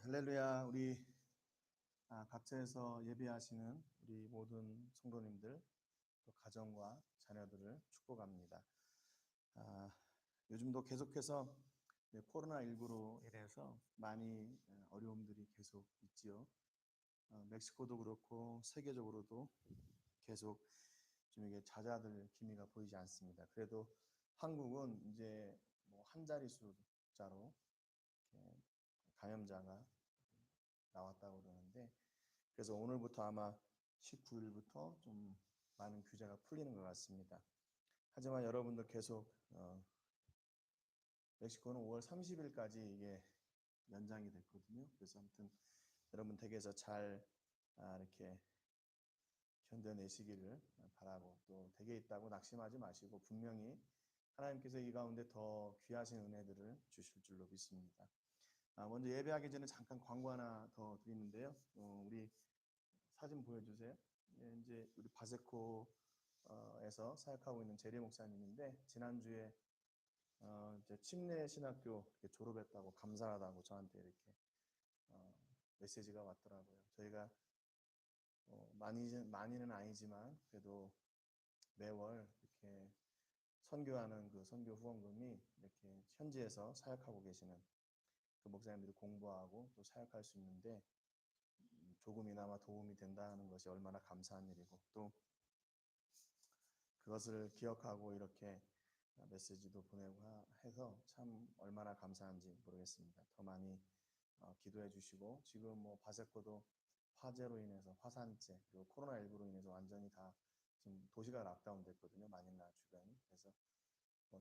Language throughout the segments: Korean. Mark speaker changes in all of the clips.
Speaker 1: 할렐루야. 우리 각처에서 예배하시는 우리 모든 성도님들, 또 가정과 자녀들을 축복합니다. 아, 요즘도 계속해서 코로나19로 인해서 많이 어려움들이 계속 있지요. 멕시코도 그렇고 세계적으로도 계속 좀 이게 잦아들 기미가 보이지 않습니다. 그래도 한국은 이제 뭐 한 자리 숫자로 감염자가 나왔다고 그러는데, 그래서 오늘부터 아마 19일부터 좀 많은 규제가 풀리는 것 같습니다. 하지만 여러분들 계속 멕시코는 5월 30일까지 이게 연장이 됐거든요. 그래서 아무튼 여러분 댁에서 잘 이렇게 견뎌내시기를 바라고, 또 댁에 있다고 낙심하지 마시고 분명히 하나님께서 이 가운데 더 귀하신 은혜들을 주실 줄로 믿습니다. 먼저 예배하기 전에 잠깐 광고 하나 더 드리는데요. 우리 사진 보여주세요. 이제 우리 바세코에서 사역하고 있는 제리 목사님인데, 지난주에 이제 침례 신학교 졸업했다고 감사하다고 저한테 이렇게 메시지가 왔더라고요. 저희가 많이는 아니지만 그래도 매월 이렇게 선교하는 그 선교 후원금이 이렇게 현지에서 사역하고 계시는 그 목사님들이 공부하고 또 사역할 수 있는데 조금이나마 도움이 된다는 것이 얼마나 감사한 일이고, 또 그것을 기억하고 이렇게 메시지도 보내고 해서 참 얼마나 감사한지 모르겠습니다. 더 많이 기도해 주시고, 지금 뭐 바세코도 화재로 인해서 화산재 그리고 코로나19로 인해서 완전히 다 지금 도시가 락다운 됐거든요. 마닐라 주변이. 그래서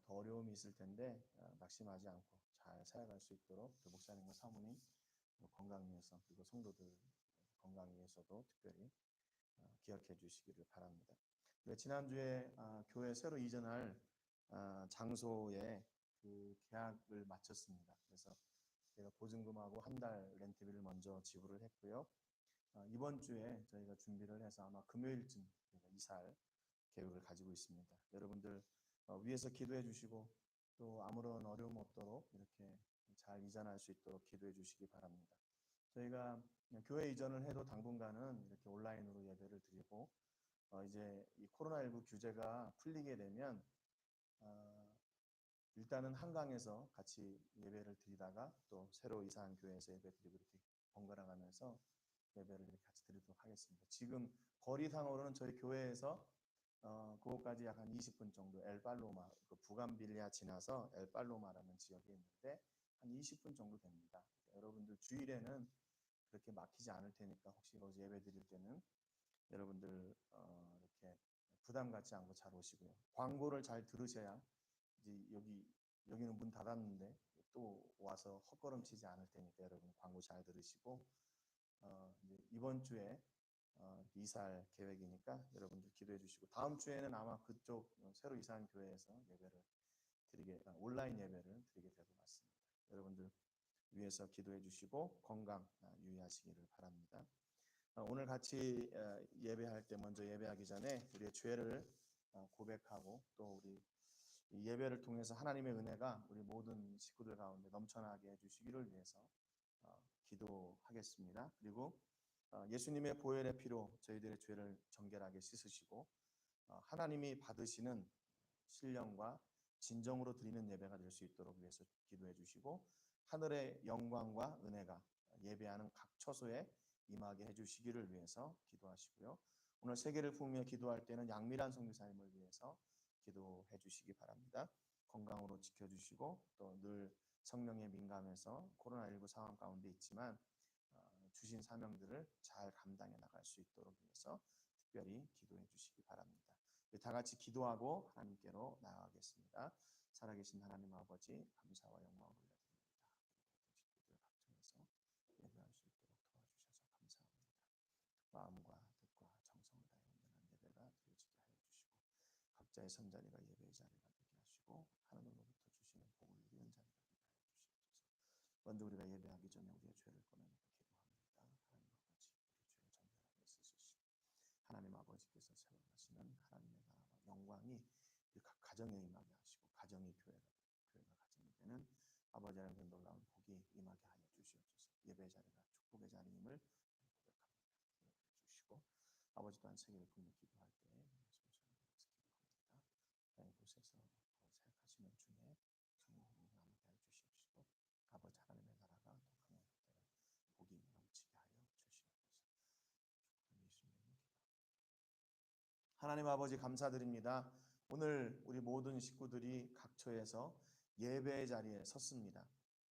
Speaker 1: 더 어려움이 있을 텐데 낙심하지 않고 잘 살아갈 수 있도록 그 목사님과 사모님 건강 위해서, 그리고 성도들 건강 위해서도 특별히 기억해 주시기를 바랍니다. 지난주에 교회 새로 이전할 장소에 그 계약을 마쳤습니다. 그래서 제가 보증금하고 한 달 렌트비를 먼저 지불을 했고요. 이번 주에 저희가 준비를 해서 아마 금요일쯤 이사할 계획을 가지고 있습니다. 여러분들 위에서 기도해 주시고, 또 아무런 어려움 없도록 이렇게 잘 이전할 수 있도록 기도해 주시기 바랍니다. 저희가 교회 이전을 해도 당분간은 이렇게 온라인으로 예배를 드리고, 이제 이 코로나19 규제가 풀리게 되면 일단은 한강에서 같이 예배를 드리다가 또 새로 이사한 교회에서 예배 드리고 이렇게 번갈아 가면서 예배를 이렇게 같이 드리도록 하겠습니다. 지금 거리상으로는 저희 교회에서 그곳까지 약 한 20분 정도, 엘팔로마, 그 부감빌리아 지나서 엘팔로마라는 지역에 있는데 한 20분 정도 됩니다. 여러분들 주일에는 그렇게 막히지 않을 테니까 혹시 거기서 예배 드릴 때는 여러분들 이렇게 부담 갖지 않고 잘 오시고요. 광고를 잘 들으셔야 이제 여기는 문 닫았는데 또 와서 헛걸음치지 않을 테니까 여러분 광고 잘 들으시고, 이제 이번 주에 이사할 계획이니까 여러분들 기도해 주시고, 다음 주에는 아마 그쪽 새로 이사한 교회에서 예배를 온라인 예배를 드리게 될 것 같습니다. 여러분들 위해서 기도해 주시고 건강 유의하시기를 바랍니다. 오늘 같이 예배할 때 먼저 예배하기 전에 우리의 죄를 고백하고, 또 우리 예배를 통해서 하나님의 은혜가 우리 모든 식구들 가운데 넘쳐나게 해주시기를 위해서 기도하겠습니다. 그리고 예수님의 보혈의 피로 저희들의 죄를 정결하게 씻으시고 하나님이 받으시는 신령과 진정으로 드리는 예배가 될 수 있도록 위해서 기도해 주시고, 하늘의 영광과 은혜가 예배하는 각 처소에 임하게 해주시기를 위해서 기도하시고요. 오늘 세계를 품으며 기도할 때는 양밀한 선교사님을 위해서 기도해 주시기 바랍니다. 건강으로 지켜주시고, 또 늘 성령에 민감해서 코로나19 상황 가운데 있지만 주신 사명들을 잘 감당해 나갈 수 있도록 위해서 특별히 기도해 주시기 바랍니다. 다 같이 기도하고 하나님께로 나아가겠습니다. 살아계신 하나님 아버지, 감사와 영광을 올려드립니다. 식구들 각정해서 예배할 수 있도록 도와주셔서 감사합니다. 마음과 뜻과 정성을 다해 온전한 예배가 드려지게 하여 주시고, 각자의 선자리가 예배의 자리가 되게 하시고, 하늘로부터 주시는 복을 누리는 자리가 되게 하여 주시옵소서. 먼저 우리가 예배하기 전에 우리의 죄를 꺼내놓고 기도합니다. 하나님 아버지께서 세워가시는 하나님의 나라와 영광이 각 가정에 임하게 하시고, 가정이 교회가 가정이 되는 아버지 하나님의 놀라운 복이 임하게 하여 주시옵소서. 예배의 자리가 축복의 자리임을 주시고, 아버지 또한 세계를 품는 기도할 때 곳에서 생각하시는 중에 성령님 함께 하여 주시옵시고, 아버지 하나님의 나라가 더 강한 복이 넘치게 하여 주시옵소서. 하나님 아버지 감사드립니다. 오늘 우리 모든 식구들이 각처에서 예배의 자리에 섰습니다.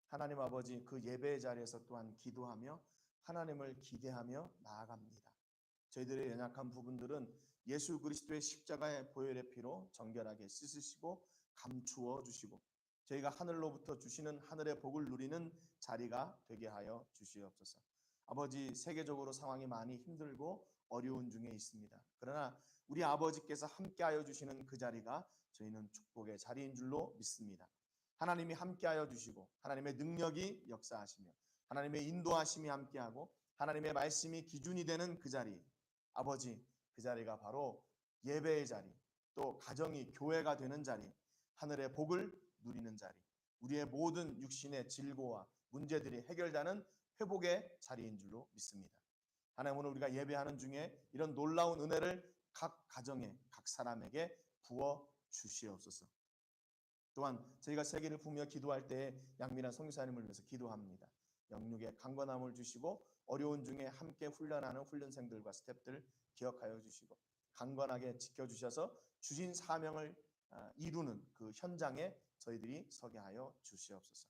Speaker 1: 하나님 아버지, 그 예배의 자리에서 또한 기도하며 하나님을 기대하며 나아갑니다. 저희들의 연약한 부분들은 예수 그리스도의 십자가의 보혈의 피로 정결하게 씻으시고 감추어 주시고, 저희가 하늘로부터 주시는 하늘의 복을 누리는 자리가 되게 하여 주시옵소서. 아버지, 세계적으로 상황이 많이 힘들고 어려운 중에 있습니다. 그러나 우리 아버지께서 함께하여 주시는 그 자리가 저희는 축복의 자리인 줄로 믿습니다. 하나님이 함께하여 주시고 하나님의 능력이 역사하시며 하나님의 인도하심이 함께하고 하나님의 말씀이 기준이 되는 그 자리, 아버지, 그 자리가 바로 예배의 자리, 또 가정이 교회가 되는 자리, 하늘의 복을 누리는 자리, 우리의 모든 육신의 질고와 문제들이 해결되는 회복의 자리인 줄로 믿습니다. 하나님, 오늘 우리가 예배하는 중에 이런 놀라운 은혜를 각 가정에, 각 사람에게 부어 주시옵소서. 또한 저희가 세계를 품며 기도할 때 양민한 선교사님을 위해서 기도합니다. 영육의 강건함을 주시고 어려운 중에 함께 훈련하는 훈련생들과 스태프들 기억하여 주시고 강건하게 지켜주셔서 주신 사명을 이루는 그 현장에 저희들이 서게 하여 주시옵소서.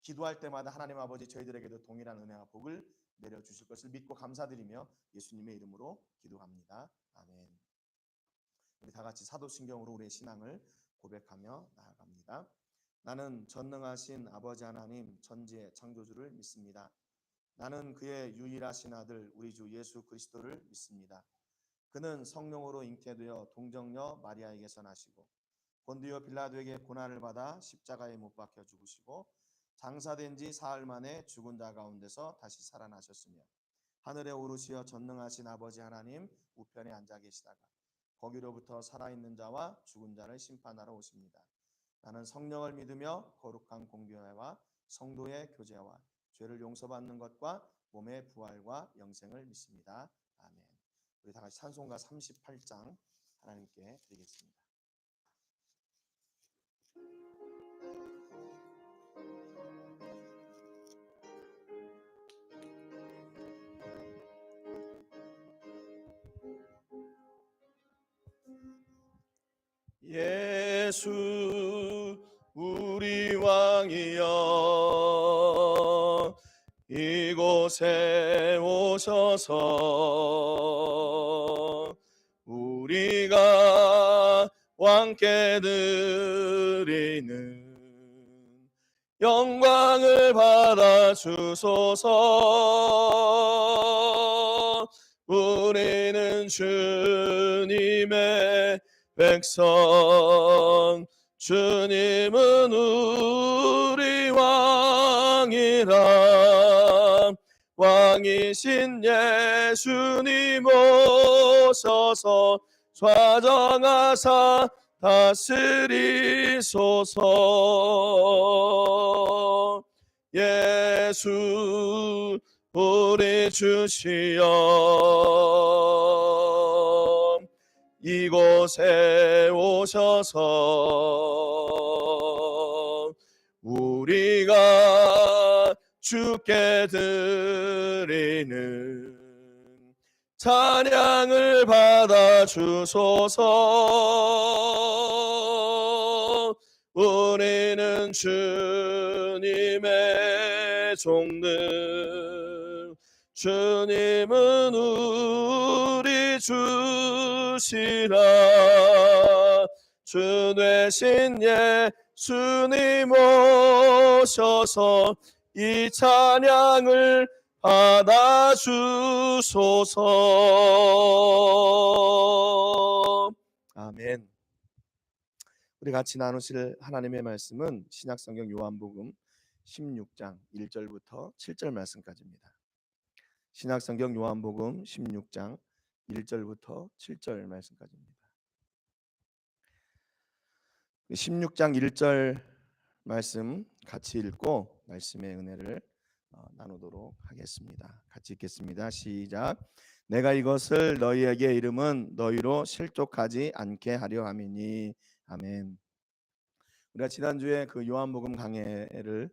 Speaker 1: 기도할 때마다 하나님 아버지, 저희들에게도 동일한 은혜와 복을 내려주실 것을 믿고 감사드리며 예수님의 이름으로 기도합니다. 아멘. 우리 다 같이 사도신경으로 우리의 신앙을 고백하며 나아갑니다. 나는 전능하신 아버지 하나님 전지의 창조주를 믿습니다. 나는 그의 유일하신 아들 우리 주 예수 그리스도를 믿습니다. 그는 성령으로 잉태되어 동정녀 마리아에게서 나시고 본디오 빌라도에게 고난을 받아 십자가에 못 박혀 죽으시고 장사된 지 사흘 만에 죽은 자 가운데서 다시 살아나셨으며 하늘에 오르시어 전능하신 아버지 하나님 우편에 앉아 계시다가 거기로부터 살아있는 자와 죽은 자를 심판하러 오십니다. 나는 성령을 믿으며 거룩한 공교회와 성도의 교제와 죄를 용서받는 것과 몸의 부활과 영생을 믿습니다. 아멘. 우리 다 같이 찬송가 38장 하나님께 드리겠습니다. 예수 우리 왕이여 이곳에 오셔서 우리가 왕께 드리는 영광을 받아 주소서. 우리는 주님의 백성, 주님은 우리 왕이라. 왕이신 예수님 오셔서 좌정하사 다스리소서. 예수 우리 주시여 이곳에 오셔서 우리가 주께 드리는 찬양을 받아 주소서. 우리는 주님의 종들, 주님은 우리 주시라. 주 되신 예수님 오셔서 이 찬양을 받아 주소서. 아멘. 우리 같이 나누실 하나님의 말씀은 신약성경 요한복음 16장 1절부터 7절 말씀까지입니다. 신약성경 요한복음 16장 1절부터 7절 말씀까지입니다. 16장 1절 말씀 같이 읽고 말씀의 은혜를 나누도록 하겠습니다. 같이 읽겠습니다. 시작. 내가 이것을 너희에게 이름은 너희로 실족하지 않게 하려 함이니. 아멘. 우리가 지난주에 그 요한복음 강해를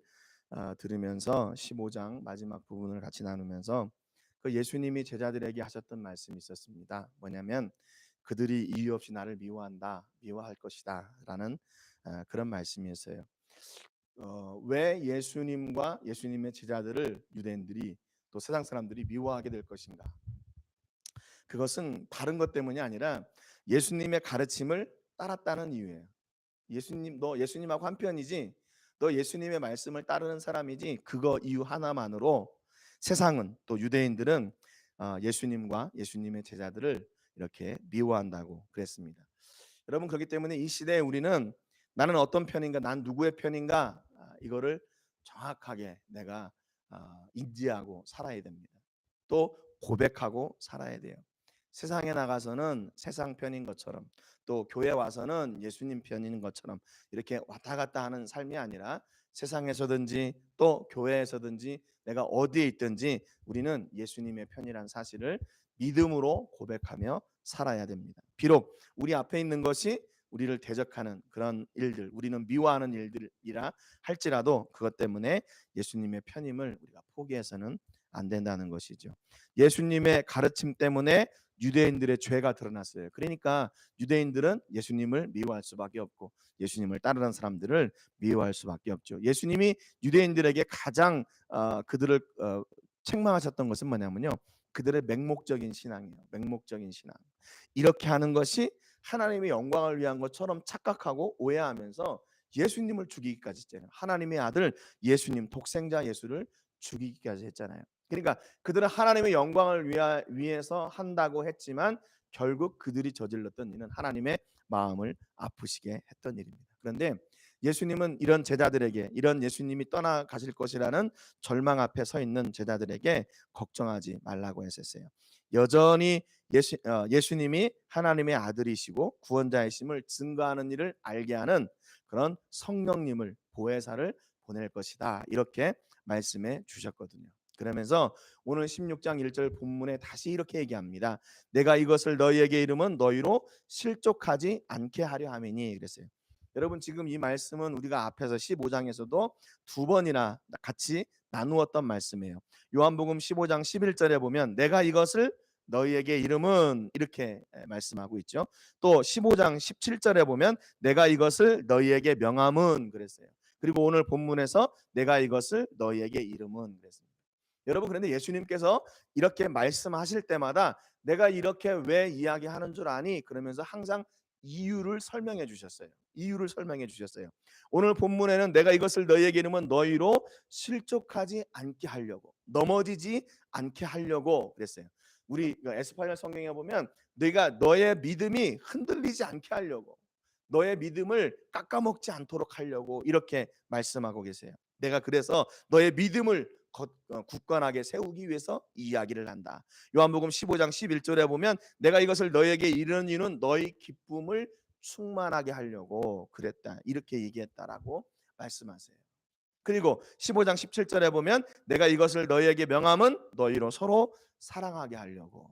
Speaker 1: 들으면서 15장 마지막 부분을 같이 나누면서 그 예수님이 제자들에게 하셨던 말씀이 있었습니다. 뭐냐면 그들이 이유 없이 나를 미워한다, 미워할 것이다라는 그런 말씀이었어요. 왜 예수님과 예수님의 제자들을 유대인들이 또 세상 사람들이 미워하게 될 것인가? 그것은 다른 것 때문이 아니라 예수님의 가르침을 따랐다는 이유예요. 예수님, 너 예수님하고 한 편이지, 너 예수님의 말씀을 따르는 사람이지, 그거 이유 하나만으로 세상은 또 유대인들은 예수님과 예수님의 제자들을 이렇게 미워한다고 그랬습니다. 여러분, 그렇기 때문에 이 시대에 우리는 나는 어떤 편인가, 난 누구의 편인가, 이거를 정확하게 내가 인지하고 살아야 됩니다. 또 고백하고 살아야 돼요. 세상에 나가서는 세상 편인 것처럼, 또 교회 와서는 예수님 편인 것처럼 이렇게 왔다 갔다 하는 삶이 아니라 세상에서든지 또 교회에서든지 내가 어디에 있든지 우리는 예수님의 편이라는 사실을 믿음으로 고백하며 살아야 됩니다. 비록 우리 앞에 있는 것이 우리를 대적하는 그런 일들, 우리는 미워하는 일들이라 할지라도 그것 때문에 예수님의 편임을 우리가 포기해서는 안 된다는 것이죠. 예수님의 가르침 때문에 유대인들의 죄가 드러났어요. 그러니까 유대인들은 예수님을 미워할 수밖에 없고 예수님을 따르는 사람들을 미워할 수밖에 없죠. 예수님이 유대인들에게 가장 그들을 책망하셨던 것은 뭐냐면요, 그들의 맹목적인 신앙이에요. 맹목적인 신앙. 이렇게 하는 것이 하나님의 영광을 위한 것처럼 착각하고 오해하면서 예수님을 죽이기까지 했잖아요. 하나님의 아들 예수님, 독생자 예수를 죽이기까지 했잖아요. 그러니까 그들은 하나님의 영광을 위해서 한다고 했지만 결국 그들이 저질렀던 일은 하나님의 마음을 아프시게 했던 일입니다. 그런데 예수님은 이런 제자들에게, 이런 예수님이 떠나가실 것이라는 절망 앞에 서 있는 제자들에게 걱정하지 말라고 했었어요. 여전히 예수님이 하나님의 아들이시고 구원자이심을 증거하는 일을 알게 하는 그런 성령님을, 보혜사를 보낼 것이다, 이렇게 말씀해 주셨거든요. 그러면서 오늘 16장 1절 본문에 다시 이렇게 얘기합니다. 내가 이것을 너희에게 이름은 너희로 실족하지 않게 하려 함이니 그랬어요. 여러분, 지금 이 말씀은 우리가 앞에서 15장에서도 두 번이나 같이 나누었던 말씀이에요. 요한복음 15장 11절에 보면 내가 이것을 너희에게 이름은 이렇게 말씀하고 있죠. 또 15장 17절에 보면 내가 이것을 너희에게 명함은 그랬어요. 그리고 오늘 본문에서 내가 이것을 너희에게 이름은 그랬습니다. 여러분, 그런데 예수님께서 이렇게 말씀하실 때마다 내가 이렇게 왜 이야기하는 줄 아니? 그러면서 항상 이유를 설명해 주셨어요. 이유를 설명해 주셨어요. 오늘 본문에는 내가 이것을 너희에게 이름은 너희로 실족하지 않게 하려고, 넘어지지 않게 하려고 그랬어요. 우리 에스파뇰 성경에 보면 내가 너의 믿음이 흔들리지 않게 하려고, 너의 믿음을 깎아먹지 않도록 하려고 이렇게 말씀하고 계세요. 내가 그래서 너의 믿음을 굳건하게 세우기 위해서 이 이야기를 한다. 요한복음 15장 11절에 보면 내가 이것을 너에게 이르는 이유는 너희 기쁨을 충만하게 하려고 그랬다, 이렇게 얘기했다라고 말씀하세요. 그리고 15장 17절에 보면 내가 이것을 너희에게 명함은 너희로 서로 사랑하게 하려고.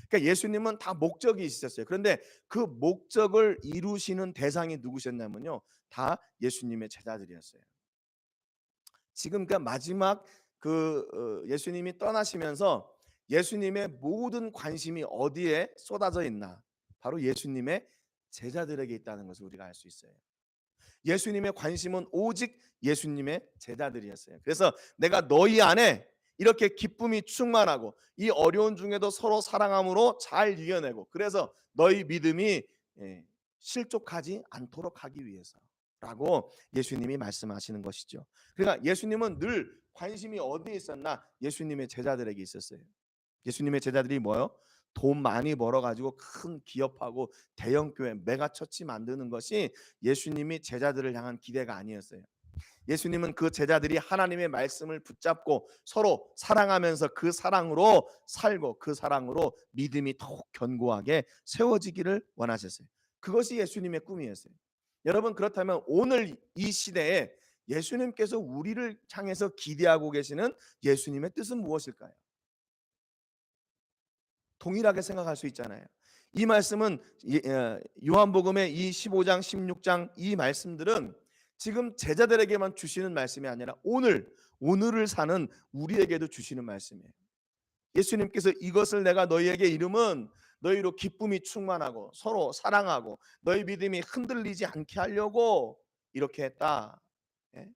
Speaker 1: 그러니까 예수님은 다 목적이 있으셨어요. 그런데 그 목적을 이루시는 대상이 누구셨냐면요, 다 예수님의 제자들이었어요. 지금 그 마지막 예수님이 떠나시면서 예수님의 모든 관심이 어디에 쏟아져 있나? 바로 예수님의 제자들에게 있다는 것을 우리가 알 수 있어요. 예수님의 관심은 오직 예수님의 제자들이었어요. 그래서 내가 너희 안에 이렇게 기쁨이 충만하고 이 어려운 중에도 서로 사랑함으로 잘 이겨내고, 그래서 너희 믿음이 실족하지 않도록 하기 위해서라고 예수님이 말씀하시는 것이죠. 그러니까 예수님은 늘 관심이 어디에 있었나? 예수님의 제자들에게 있었어요. 예수님의 제자들이 뭐요? 돈 많이 벌어가지고 큰 기업하고 대형 교회 메가처치 만드는 것이 예수님이 제자들을 향한 기대가 아니었어요. 예수님은 그 제자들이 하나님의 말씀을 붙잡고 서로 사랑하면서 그 사랑으로 살고 그 사랑으로 믿음이 더욱 견고하게 세워지기를 원하셨어요. 그것이 예수님의 꿈이었어요. 여러분, 그렇다면 오늘 이 시대에 예수님께서 우리를 향해서 기대하고 계시는 예수님의 뜻은 무엇일까요? 동일하게 생각할 수 있잖아요. 이 말씀은 요한복음의 이 15장 16장 이 말씀들은 지금 제자들에게만 주시는 말씀이 아니라 오늘을 사는 우리에게도 주시는 말씀이에요. 예수님께서 이것을 내가 너희에게 이름은 너희로 기쁨이 충만하고 서로 사랑하고 너희 믿음이 흔들리지 않게 하려고 이렇게 했다. 예?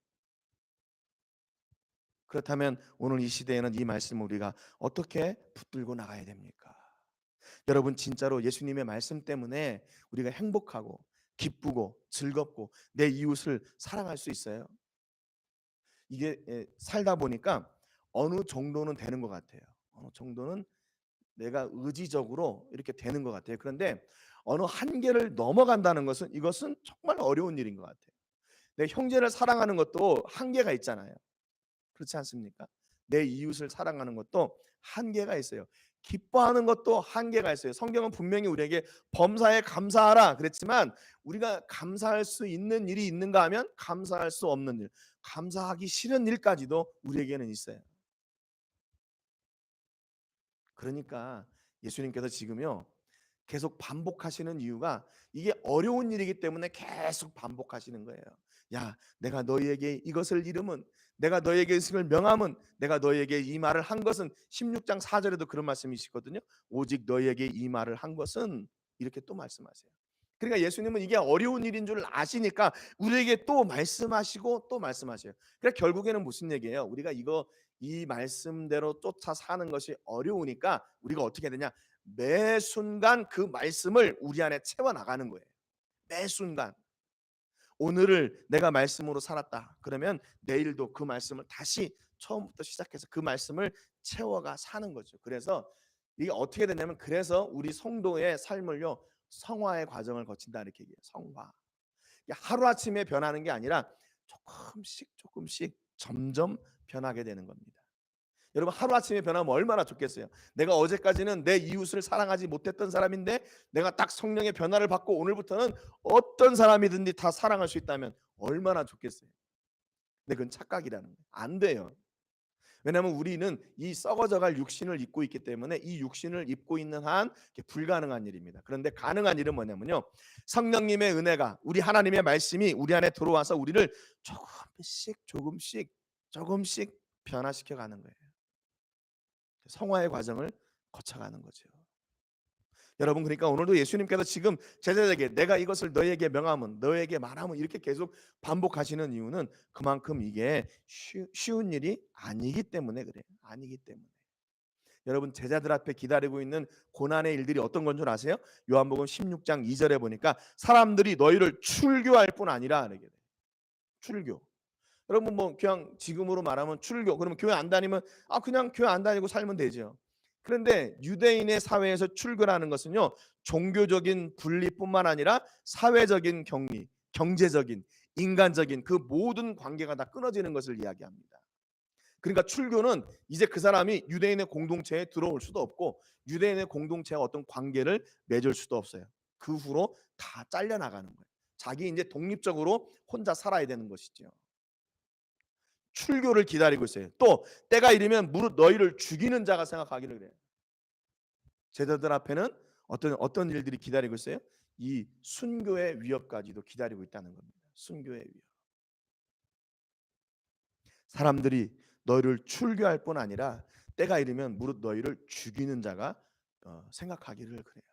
Speaker 1: 그렇다면 오늘 이 시대에는 이 말씀을 우리가 어떻게 붙들고 나가야 됩니까? 여러분, 진짜로 예수님의 말씀 때문에 우리가 행복하고 기쁘고 즐겁고 내 이웃을 사랑할 수 있어요. 이게 살다 보니까 어느 정도는 되는 것 같아요. 어느 정도는 내가 의지적으로 이렇게 되는 것 같아요. 그런데 어느 한계를 넘어간다는 것은 이것은 정말 어려운 일인 것 같아요. 내 형제를 사랑하는 것도 한계가 있잖아요. 그렇지 않습니까? 내 이웃을 사랑하는 것도 한계가 있어요. 기뻐하는 것도 한계가 있어요. 성경은 분명히 우리에게 범사에 감사하라 그랬지만 우리가 감사할 수 있는 일이 있는가 하면 감사할 수 없는 일, 감사하기 싫은 일까지도 우리에게는 있어요. 그러니까 예수님께서 지금요 계속 반복하시는 이유가 이게 어려운 일이기 때문에 계속 반복하시는 거예요. 야, 내가 너희에게 이것을 이름은, 내가 너희에게 이것을 명함은, 내가 너희에게 이 말을 한 것은, 16장 4절에도 그런 말씀이시거든요. 오직 너희에게 이 말을 한 것은, 이렇게 또 말씀하세요. 그러니까 예수님은 이게 어려운 일인 줄 아시니까 우리에게 또 말씀하시고 또 말씀하셔요. 그러니까 결국에는 무슨 얘기예요? 우리가 이 말씀대로 쫓아 사는 것이 어려우니까 우리가 어떻게 되냐? 매 순간 그 말씀을 우리 안에 채워 나가는 거예요. 매 순간. 오늘을 내가 말씀으로 살았다. 그러면 내일도 그 말씀을 다시 처음부터 시작해서 그 말씀을 채워가 사는 거죠. 그래서 이게 어떻게 되냐면 그래서 우리 성도의 삶을요 성화의 과정을 거친다 이렇게 얘기해요. 성화. 하루아침에 변하는 게 아니라 조금씩 조금씩 점점 변하게 되는 겁니다. 여러분, 하루아침에 변하면 얼마나 좋겠어요. 내가 어제까지는 내 이웃을 사랑하지 못했던 사람인데 내가 딱 성령의 변화를 받고 오늘부터는 어떤 사람이든지 다 사랑할 수 있다면 얼마나 좋겠어요. 근데 그건 착각이라는 거예요. 안 돼요. 왜냐하면 우리는 이 썩어져갈 육신을 입고 있기 때문에 이 육신을 입고 있는 한 불가능한 일입니다. 그런데 가능한 일은 뭐냐면요, 성령님의 은혜가, 우리 하나님의 말씀이 우리 안에 들어와서 우리를 조금씩 변화시켜 가는 거예요. 성화의 과정을 거쳐가는 거죠. 여러분, 그러니까 오늘도 예수님께서 지금 제자들에게 내가 이것을 너희에게 명하면, 너희에게 말하면 이렇게 계속 반복하시는 이유는 그만큼 이게 쉬운 일이 아니기 때문에 그래요. 아니기 때문에. 여러분, 제자들 앞에 기다리고 있는 고난의 일들이 어떤 건 줄 아세요? 요한복음 16장 2절에 보니까 사람들이 너희를 출교할 뿐 아니라 이렇게 돼요. 출교. 여러분, 뭐 그냥 지금으로 말하면 출교, 그러면 교회 안 다니면 그냥 교회 안 다니고 살면 되죠. 그런데 유대인의 사회에서 출교라는 것은요 종교적인 분리뿐만 아니라 사회적인 격리, 경제적인, 인간적인 그 모든 관계가 다 끊어지는 것을 이야기합니다. 그러니까 출교는 이제 그 사람이 유대인의 공동체에 들어올 수도 없고 유대인의 공동체와 어떤 관계를 맺을 수도 없어요. 그 후로 다 잘려나가는 거예요. 자기 이제 독립적으로 혼자 살아야 되는 것이죠. 출교를 기다리고 있어요. 또 때가 이르면 무릇 너희를 죽이는 자가 생각하기를 그래요. 제자들 앞에는 어떤 일들이 기다리고 있어요? 이 순교의 위협까지도 기다리고 있다는 겁니다. 순교의 위협. 사람들이 너희를 출교할 뿐 아니라 때가 이르면 무릇 너희를 죽이는 자가 생각하기를 그래요.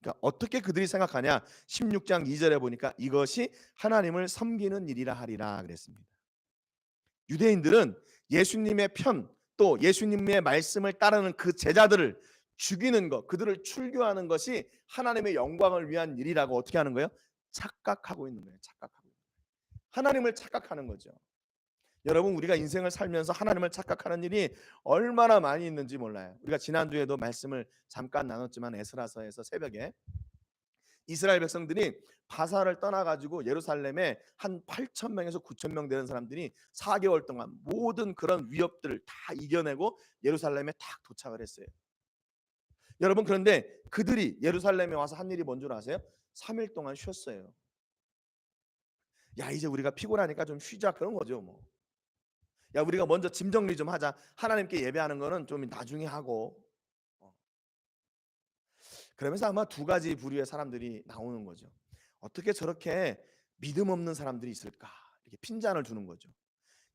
Speaker 1: 그러니까 어떻게 그들이 생각하냐? 16장 2절에 보니까 이것이 하나님을 섬기는 일이라 하리라 그랬습니다. 유대인들은 예수님의 편, 또 예수님의 말씀을 따르는 그 제자들을 죽이는 것, 그들을 출교하는 것이 하나님의 영광을 위한 일이라고 어떻게 하는 거예요? 착각하고 있는 거예요. 착각하고. 하나님을 착각하는 거죠. 여러분, 우리가 인생을 살면서 하나님을 착각하는 일이 얼마나 많이 있는지 몰라요. 우리가 지난주에도 말씀을 잠깐 나눴지만 에스라서에서 새벽에 이스라엘 백성들이 바사를 떠나가지고 예루살렘에 한 8천 명에서 9천 명 되는 사람들이 4개월 동안 모든 그런 위협들을 다 이겨내고 예루살렘에 딱 도착을 했어요. 여러분, 그런데 그들이 예루살렘에 와서 한 일이 뭔 줄 아세요? 3일 동안 쉬었어요. 야, 이제 우리가 피곤하니까 좀 쉬자, 그런 거죠 뭐. 야, 우리가 먼저 짐 정리 좀 하자. 하나님께 예배하는 거는 좀 나중에 하고. 어. 그러면서 아마 두 가지 부류의 사람들이 나오는 거죠. 어떻게 저렇게 믿음 없는 사람들이 있을까? 이렇게 핀잔을 주는 거죠.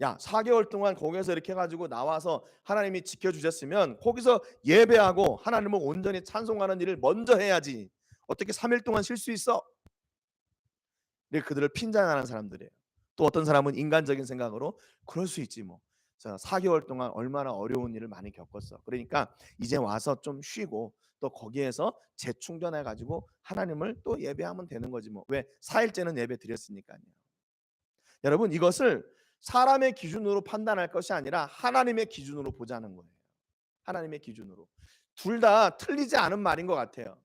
Speaker 1: 야, 4개월 동안 거기에서 이렇게 해가지고 나와서 하나님이 지켜주셨으면 거기서 예배하고 하나님을 온전히 찬송하는 일을 먼저 해야지. 어떻게 3일 동안 쉴 수 있어? 이렇게 그들을 핀잔하는 사람들이에요. 또 어떤 사람은 인간적인 생각으로 그럴 수 있지 뭐. 자, 4개월 동안 얼마나 어려운 일을 많이 겪었어. 그러니까 이제 와서 좀 쉬고 또 거기에서 재충전해 가지고 하나님을 또 예배하면 되는 거지 뭐. 왜? 4일째는 예배 드렸으니까요. 여러분, 이것을 사람의 기준으로 판단할 것이 아니라 하나님의 기준으로 보자는 거예요. 하나님의 기준으로. 둘 다 틀리지 않은 말인 것 같아요.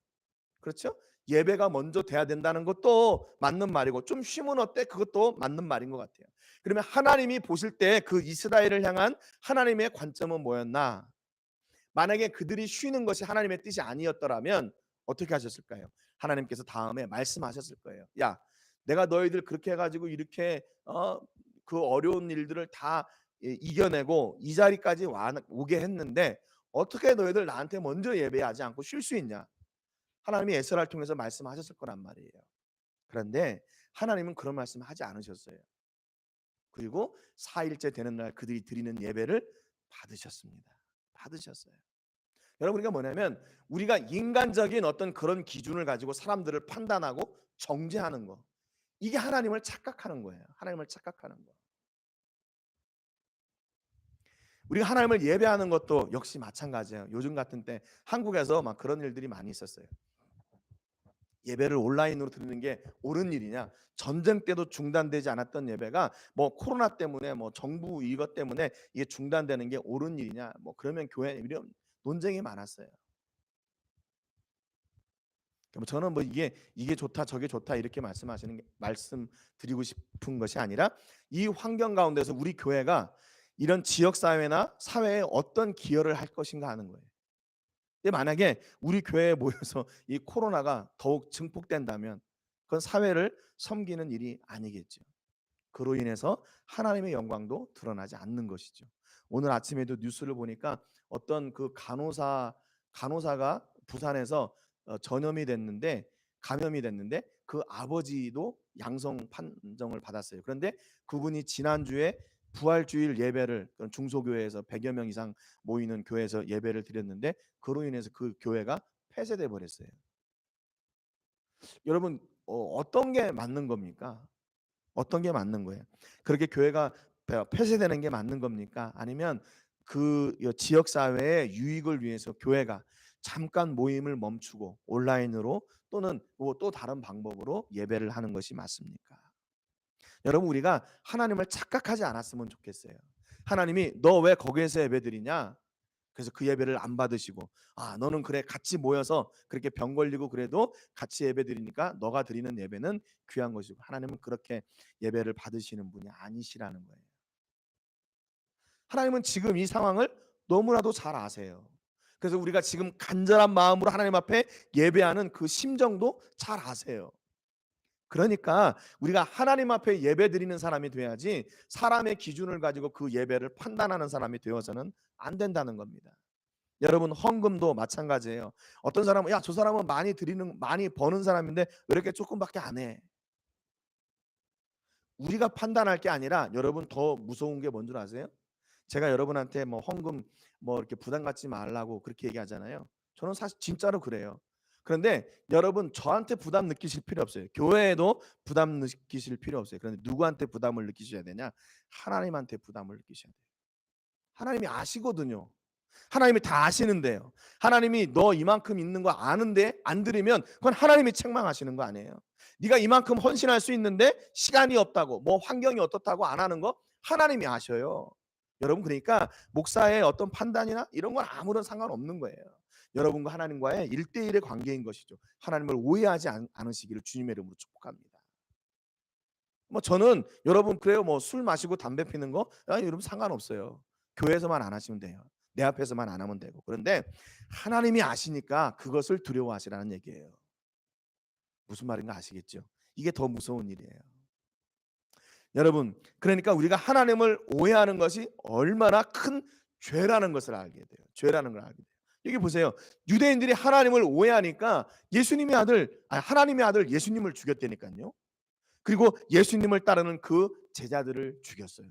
Speaker 1: 그렇죠? 예배가 먼저 돼야 된다는 것도 맞는 말이고, 좀 쉬면 어때? 그것도 맞는 말인 것 같아요. 그러면 하나님이 보실 때 그 이스라엘을 향한 하나님의 관점은 뭐였나? 만약에 그들이 쉬는 것이 하나님의 뜻이 아니었더라면 어떻게 하셨을까요? 하나님께서 다음에 말씀하셨을 거예요. 야, 내가 너희들 그렇게 해가지고 이렇게 그 어려운 일들을 다 이겨내고 이 자리까지 오게 했는데 어떻게 너희들 나한테 먼저 예배하지 않고 쉴 수 있냐? 하나님이 에스라를 통해서 말씀하셨을 거란 말이에요. 그런데 하나님은 그런 말씀을 하지 않으셨어요. 그리고 4일째 되는 날 그들이 드리는 예배를 받으셨습니다. 받으셨어요. 여러분, 우리가 뭐냐면 우리가 인간적인 어떤 그런 기준을 가지고 사람들을 판단하고 정죄하는 거, 이게 하나님을 착각하는 거예요. 하나님을 착각하는 거. 우리가 하나님을 예배하는 것도 역시 마찬가지예요. 요즘 같은 때 한국에서 막 그런 일들이 많이 있었어요. 예배를 온라인으로 드리는 게 옳은 일이냐? 전쟁 때도 중단되지 않았던 예배가 뭐 코로나 때문에 뭐 정부 이것 때문에 이게 중단되는 게 옳은 일이냐? 뭐 그러면 교회 이런 논쟁이 많았어요. 뭐 저는 뭐 이게 좋다 저게 좋다 이렇게 말씀드리고 싶은 것이 아니라 이 환경 가운데서 우리 교회가 이런 지역 사회나 사회에 어떤 기여를 할 것인가 하는 거예요. 근데 만약에 우리 교회에 모여서 이 코로나가 더욱 증폭된다면 그건 사회를 섬기는 일이 아니겠죠. 그로 인해서 하나님의 영광도 드러나지 않는 것이죠. 오늘 아침에도 뉴스를 보니까 어떤 그 간호사가 부산에서 전염이 됐는데 감염이 됐는데 그 아버지도 양성 판정을 받았어요. 그런데 그분이 지난주에 부활주일 예배를 중소교회에서 100여 명 이상 모이는 교회에서 예배를 드렸는데 그로 인해서 그 교회가 폐쇄돼 버렸어요. 여러분, 어떤 게 맞는 겁니까? 어떤 게 맞는 거예요? 그렇게 교회가 폐쇄되는 게 맞는 겁니까? 아니면 그 지역 사회의 유익을 위해서 교회가 잠깐 모임을 멈추고 온라인으로 또는 또 다른 방법으로 예배를 하는 것이 맞습니까? 여러분, 우리가 하나님을 착각하지 않았으면 좋겠어요. 하나님이 너 왜 거기에서 예배드리냐? 그래서 그 예배를 안 받으시고, 아, 너는 그래 같이 모여서 그렇게 병 걸리고 그래도 같이 예배 드리니까 너가 드리는 예배는 귀한 것이고, 하나님은 그렇게 예배를 받으시는 분이 아니시라는 거예요. 하나님은 지금 이 상황을 너무나도 잘 아세요. 그래서 우리가 지금 간절한 마음으로 하나님 앞에 예배하는 그 심정도 잘 아세요. 그러니까 우리가 하나님 앞에 예배 드리는 사람이 돼야지 사람의 기준을 가지고 그 예배를 판단하는 사람이 되어서는 안 된다는 겁니다. 여러분, 헌금도 마찬가지예요. 어떤 사람은 야, 저 사람은 많이 버는 사람인데 왜 이렇게 조금밖에 안 해? 우리가 판단할 게 아니라 여러분, 더 무서운 게 뭔 줄 아세요? 제가 여러분한테 뭐 헌금 뭐 이렇게 부담 갖지 말라고 그렇게 얘기하잖아요. 저는 사실 진짜로 그래요. 그런데 여러분, 저한테 부담 느끼실 필요 없어요. 교회에도 부담 느끼실 필요 없어요. 그런데 누구한테 부담을 느끼셔야 되냐? 하나님한테 부담을 느끼셔야 돼요. 하나님이 아시거든요. 하나님이 다 아시는데요. 하나님이 너 이만큼 있는 거 아는데 안 드리면 그건 하나님이 책망하시는 거 아니에요. 네가 이만큼 헌신할 수 있는데 시간이 없다고, 뭐 환경이 어떻다고 안 하는 거 하나님이 아셔요. 여러분, 그러니까 목사의 어떤 판단이나 이런 건 아무런 상관없는 거예요. 여러분과 하나님과의 1대1의 관계인 것이죠. 하나님을 오해하지 않으시기를 주님의 이름으로 축복합니다. 뭐 저는 여러분, 그래요, 뭐 술 마시고 담배 피는 거 여러분 상관없어요. 교회에서만 안 하시면 돼요. 내 앞에서만 안 하면 되고. 그런데 하나님이 아시니까 그것을 두려워하시라는 얘기예요. 무슨 말인가 아시겠죠? 이게 더 무서운 일이에요. 여러분, 그러니까 우리가 하나님을 오해하는 것이 얼마나 큰 죄라는 것을 알게 돼요. 죄라는 걸 알게 돼요. 여기 보세요. 유대인들이 하나님을 오해하니까 하나님의 아들 예수님을 죽였다니까요. 그리고 예수님을 따르는 그 제자들을 죽였어요.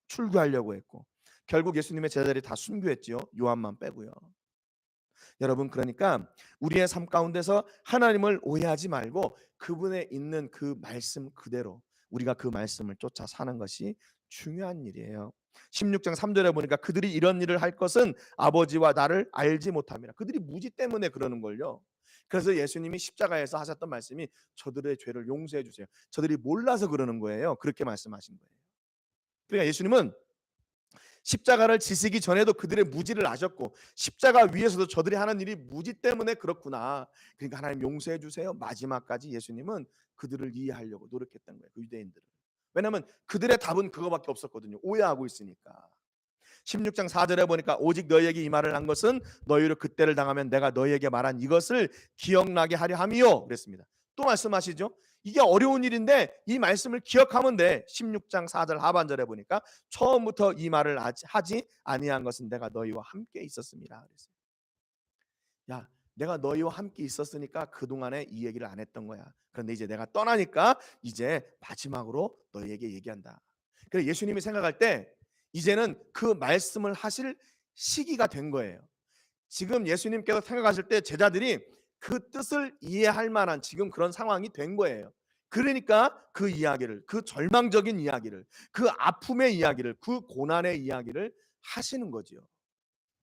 Speaker 1: 출교하려고 했고 결국 예수님의 제자들이 다 순교했지요. 요한만 빼고요. 여러분, 그러니까 우리의 삶 가운데서 하나님을 오해하지 말고 그분에 있는 그 말씀 그대로 우리가 그 말씀을 쫓아 사는 것이 중요한 일이에요. 16장 3절에 보니까 그들이 이런 일을 할 것은 아버지와 나를 알지 못함이라. 그들이 무지 때문에 그러는 걸요. 그래서 예수님이 십자가에서 하셨던 말씀이 저들의 죄를 용서해 주세요. 저들이 몰라서 그러는 거예요. 그렇게 말씀하신 거예요. 그러니까 예수님은 십자가를 지시기 전에도 그들의 무지를 아셨고 십자가 위에서도 저들이 하는 일이 무지 때문에 그렇구나. 그러니까 하나님 용서해 주세요. 마지막까지 예수님은 그들을 이해하려고 노력했던 거예요. 그 유대인들을. 왜냐하면 그들의 답은 그거밖에 없었거든요. 오해하고 있으니까. 16장 4절에 보니까 오직 너희에게 이 말을 한 것은 너희로 그때를 당하면 내가 너희에게 말한 이것을 기억나게 하려 함이요 그랬습니다. 또 말씀하시죠. 이게 어려운 일인데 이 말씀을 기억하면 돼. 16장 4절 하반절에 보니까 처음부터 이 말을 하지 아니한 것은 내가 너희와 함께 있었습니다 그랬어요. 야, 내가 너희와 함께 있었으니까 그동안에 이 얘기를 안 했던 거야. 그런데 이제 내가 떠나니까 이제 마지막으로 너희에게 얘기한다. 그래서 예수님이 생각할 때 이제는 그 말씀을 하실 시기가 된 거예요. 지금 예수님께서 생각하실 때 제자들이 그 뜻을 이해할 만한 지금 그런 상황이 된 거예요. 그러니까 그 이야기를, 그 절망적인 이야기를, 그 아픔의 이야기를, 그 고난의 이야기를 하시는 거지요.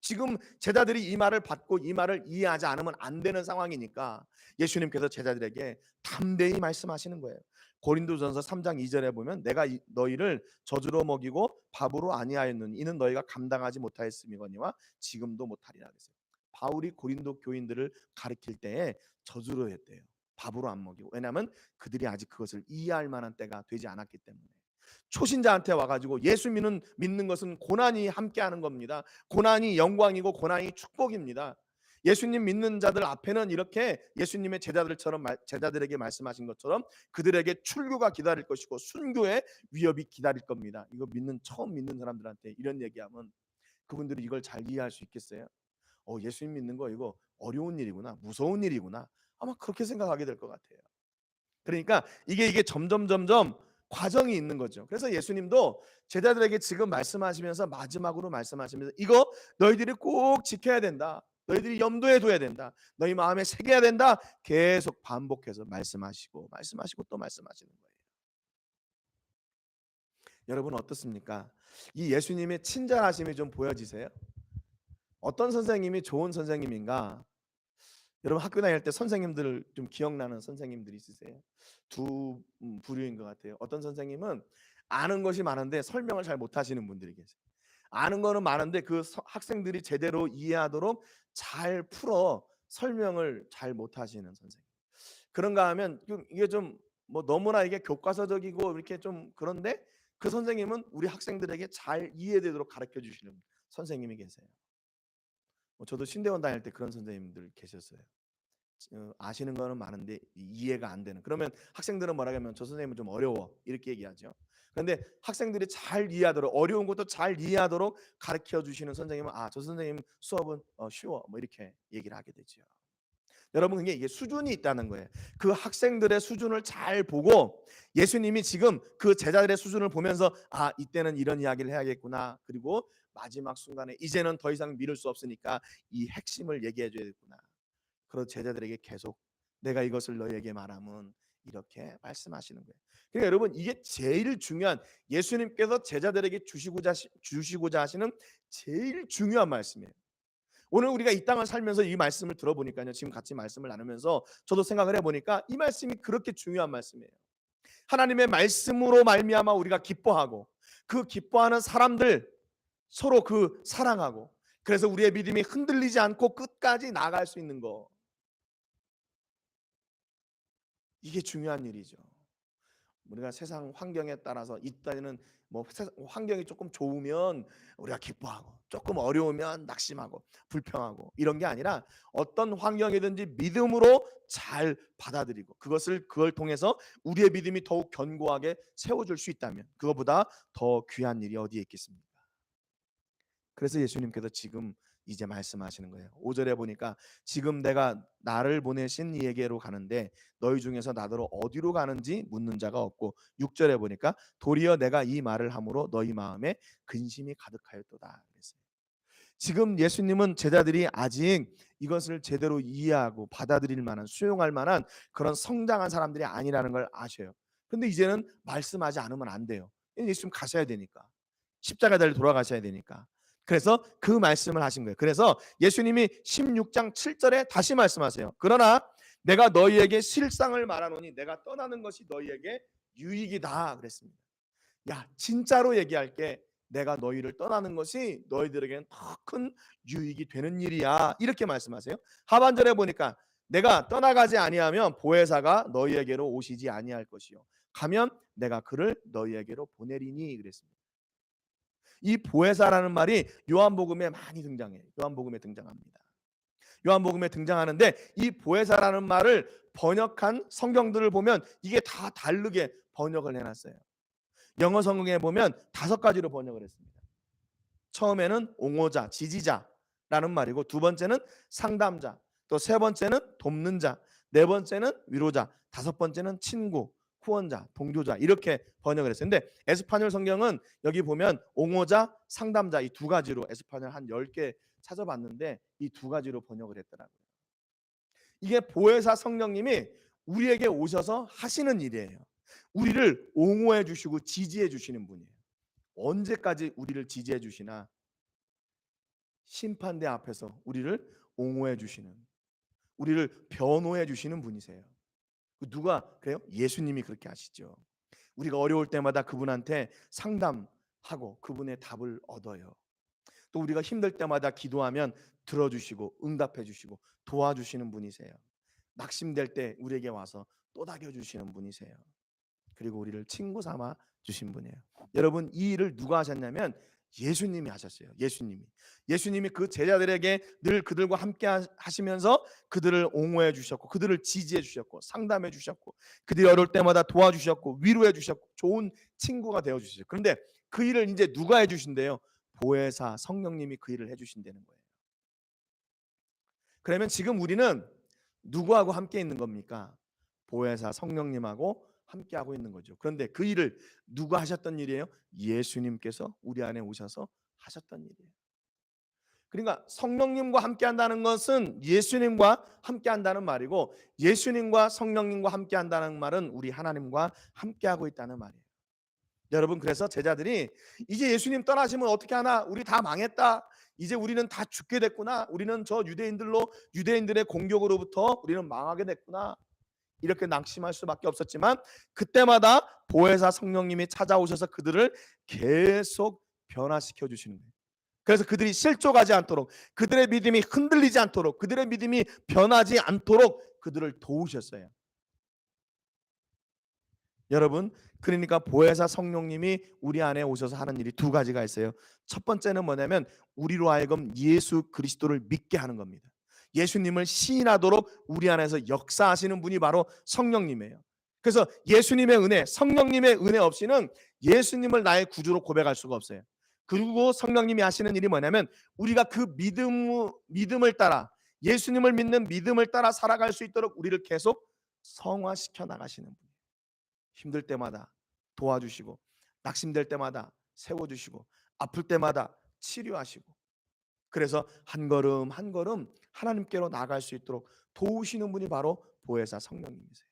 Speaker 1: 지금 제자들이 이 말을 받고 이 말을 이해하지 않으면 안 되는 상황이니까 예수님께서 제자들에게 담대히 말씀하시는 거예요. 고린도전서 3장 2절에 보면 내가 너희를 저주로 먹이고 밥으로 아니하였느니 이는 너희가 감당하지 못하였음이거니와 지금도 못하리라 그랬어요. 바울이 고린도 교인들을 가르칠 때에 저주로 했대요. 밥으로 안 먹이고. 왜냐하면 그들이 아직 그것을 이해할 만한 때가 되지 않았기 때문에. 초신자한테 와가지고 예수 믿는 것은 고난이 함께하는 겁니다. 고난이 영광이고 고난이 축복입니다. 예수님 믿는 자들 앞에는 이렇게 예수님의 제자들에게 말씀하신 것처럼 그들에게 출교가 기다릴 것이고 순교의 위협이 기다릴 겁니다. 이거 처음 믿는 사람들한테 이런 얘기하면 그분들이 이걸 잘 이해할 수 있겠어요? 예수님 믿는 거 이거 어려운 일이구나, 무서운 일이구나. 아마 그렇게 생각하게 될 것 같아요. 그러니까 이게 점점 과정이 있는 거죠. 그래서 예수님도 제자들에게 지금 말씀하시면서 마지막으로 말씀하시면서 이거 너희들이 꼭 지켜야 된다. 너희들이 염두에 둬야 된다. 너희 마음에 새겨야 된다. 계속 반복해서 말씀하시고 또 말씀하시는 거예요. 여러분 어떻습니까? 이 예수님의 친절하심이 좀 보여지세요? 어떤 선생님이 좋은 선생님인가? 여러분 학교 다닐 때 선생님들 좀 기억나는 선생님들 있으세요? 두 부류인 것 같아요. 어떤 선생님은 아는 것이 많은데 설명을 잘 못하시는 분들이 계세요. 아는 거는 많은데 그 학생들이 제대로 이해하도록 잘 풀어 설명을 잘 못하시는 선생님. 그런가 하면 이게 좀 뭐 너무나 이게 교과서적이고 이렇게 좀 그런데 그 선생님은 우리 학생들에게 잘 이해되도록 가르쳐 주시는 선생님이 계세요. 저도 신대원 다닐 때 그런 선생님들 계셨어요. 아시는 거는 많은데 이해가 안 되는. 그러면 학생들은 뭐라 하면 저 선생님은 좀 어려워 이렇게 얘기하죠. 그런데 학생들이 잘 이해하도록 어려운 것도 잘 이해하도록 가르쳐 주시는 선생님은 저 선생님 수업은 쉬워 뭐 이렇게 얘기를 하게 되죠. 여러분 이게 수준이 있다는 거예요. 그 학생들의 수준을 잘 보고 예수님이 지금 그 제자들의 수준을 보면서 이때는 이런 이야기를 해야겠구나. 그리고 마지막 순간에 이제는 더 이상 미룰 수 없으니까 이 핵심을 얘기해 줘야겠구나. 그런 제자들에게 계속 내가 이것을 너희에게 말하면 이렇게 말씀하시는 거예요. 그러니까 여러분 이게 제일 중요한 예수님께서 제자들에게 주시고자 하시는 제일 중요한 말씀이에요. 오늘 우리가 이 땅을 살면서 이 말씀을 들어보니까요. 지금 같이 말씀을 나누면서 저도 생각을 해보니까 이 말씀이 그렇게 중요한 말씀이에요. 하나님의 말씀으로 말미암아 우리가 기뻐하고 그 기뻐하는 사람들 서로 그 사랑하고 그래서 우리의 믿음이 흔들리지 않고 끝까지 나아갈 수 있는 거. 이게 중요한 일이죠. 우리가 세상 환경에 따라서 이때는 뭐 환경이 조금 좋으면 우리가 기뻐하고 조금 어려우면 낙심하고 불평하고 이런 게 아니라 어떤 환경이든지 믿음으로 잘 받아들이고 그걸 통해서 우리의 믿음이 더욱 견고하게 세워질 수 있다면 그거보다 더 귀한 일이 어디에 있겠습니까? 그래서 예수님께서 지금 이제 말씀하시는 거예요. 5절에 보니까 지금 내가 나를 보내신 이에게로 가는데 너희 중에서 나더러 어디로 가는지 묻는 자가 없고 6절에 보니까 도리어 내가 이 말을 함으로 너희 마음에 근심이 가득하였도다 그랬어요. 지금 예수님은 제자들이 아직 이것을 제대로 이해하고 받아들일 만한 수용할 만한 그런 성장한 사람들이 아니라는 걸 아셔요. 근데 이제는 말씀하지 않으면 안 돼요. 예수님 가셔야 되니까. 십자가 달려 돌아가셔야 되니까. 그래서 그 말씀을 하신 거예요. 그래서 예수님이 16장 7절에 다시 말씀하세요. 그러나 내가 너희에게 실상을 말하노니 내가 떠나는 것이 너희에게 유익이다 그랬습니다. 야, 진짜로 얘기할게. 내가 너희를 떠나는 것이 너희들에게는 더 큰 유익이 되는 일이야. 이렇게 말씀하세요. 하반절에 보니까 내가 떠나가지 아니하면 보혜사가 너희에게로 오시지 아니할 것이요. 가면 내가 그를 너희에게로 보내리니 그랬습니다. 이 보혜사라는 말이 요한복음에 많이 등장해요. 요한복음에 등장합니다. 요한복음에 등장하는데 이 보혜사라는 말을 번역한 성경들을 보면 이게 다 다르게 번역을 해놨어요. 영어 성경에 보면 5가지로 번역을 했습니다. 처음에는 옹호자, 지지자라는 말이고 두 번째는 상담자, 또 세 번째는 돕는 자, 네 번째는 위로자, 다섯 번째는 친구, 후원자, 동조자 이렇게 번역을 했어요. 근데 에스파뇰 성경은 여기 보면 옹호자, 상담자 이 2가지로 에스파뇰 한 10개 찾아봤는데 이 2가지로 번역을 했더라고요. 이게 보혜사 성령님이 우리에게 오셔서 하시는 일이에요. 우리를 옹호해 주시고 지지해 주시는 분이에요. 언제까지 우리를 지지해 주시나? 심판대 앞에서 우리를 옹호해 주시는, 우리를 변호해 주시는 분이세요. 누가 그래요? 예수님이 그렇게 하시죠. 우리가 어려울 때마다 그분한테 상담하고 그분의 답을 얻어요. 또 우리가 힘들 때마다 기도하면 들어주시고 응답해 주시고 도와주시는 분이세요. 낙심될 때 우리에게 와서 또닥여 주시는 분이세요. 그리고 우리를 친구 삼아 주신 분이에요. 여러분 이 일을 누가 하셨냐면 예수님이 하셨어요. 예수님이 그 제자들에게 늘 그들과 함께 하시면서 그들을 옹호해 주셨고 그들을 지지해 주셨고 상담해 주셨고 그들이 어려울 때마다 도와주셨고 위로해 주셨고 좋은 친구가 되어 주셨어요. 그런데 그 일을 이제 누가 해 주신대요? 보혜사 성령님이 그 일을 해 주신다는 거예요. 그러면 지금 우리는 누구하고 함께 있는 겁니까? 보혜사 성령님하고 함께 하고 있는 거죠. 그런데 그 일을 누가 하셨던 일이에요? 예수님께서 우리 안에 오셔서 하셨던 일이에요. 그러니까 성령님과 함께 한다는 것은 예수님과 함께 한다는 말이고 예수님과 성령님과 함께 한다는 말은 우리 하나님과 함께 하고 있다는 말이에요. 여러분 그래서 제자들이 이제 예수님 떠나시면 어떻게 하나? 우리 다 망했다. 이제 우리는 다 죽게 됐구나. 우리는 저 유대인들의 공격으로부터 우리는 망하게 됐구나. 이렇게 낙심할 수밖에 없었지만 그때마다 보혜사 성령님이 찾아오셔서 그들을 계속 변화시켜 주시는 거예요. 그래서 그들이 실족하지 않도록 그들의 믿음이 흔들리지 않도록 그들의 믿음이 변하지 않도록 그들을 도우셨어요. 여러분 그러니까 보혜사 성령님이 우리 안에 오셔서 하는 일이 2가지가 있어요. 첫 번째는 뭐냐면 우리로 하여금 예수 그리스도를 믿게 하는 겁니다. 예수님을 시인하도록 우리 안에서 역사하시는 분이 바로 성령님이에요. 그래서 예수님의 은혜, 성령님의 은혜 없이는 예수님을 나의 구주로 고백할 수가 없어요. 그리고 성령님이 하시는 일이 뭐냐면 우리가 그 믿음을 따라 예수님을 믿는 믿음을 따라 살아갈 수 있도록 우리를 계속 성화시켜 나가시는 분. 힘들 때마다 도와주시고 낙심될 때마다 세워주시고 아플 때마다 치료하시고 그래서 한 걸음 한 걸음 하나님께로 나아갈 수 있도록 도우시는 분이 바로 보혜사 성령님이세요.